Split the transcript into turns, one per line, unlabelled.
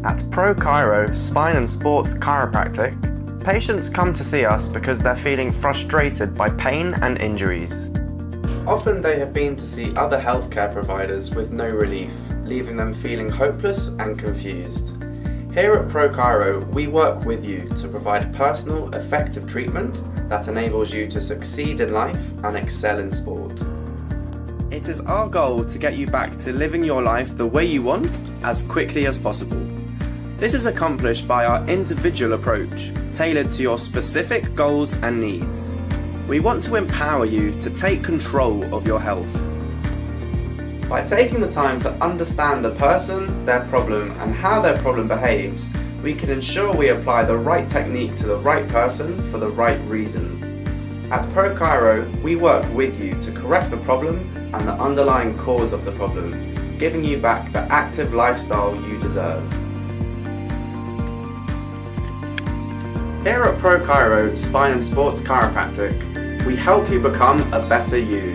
At Pro Chiro Spine and Sports Chiropractic, patients come to see us because they're feeling frustrated by pain and injuries. Often they have been to see other healthcare providers with no relief, leaving them feeling hopeless and confused. Here at Pro Chiro, we work with you to provide personal, effective treatment that enables you to succeed in life and excel in sport. It is our goal to get you back to living your life the way you want as quickly as possible. This is accomplished by our individual approach, tailored to your specific goals and needs. We want to empower you to take control of your health. By taking the time to understand the person, their problem, and how their problem behaves, we can ensure we apply the right technique to the right person for the right reasons. At Pro Chiro, we work with you to correct the problem and the underlying cause of the problem, giving you back the active lifestyle you deserve. Here at Pro Chiro Spine and Sports Chiropractic, we help you become a better you.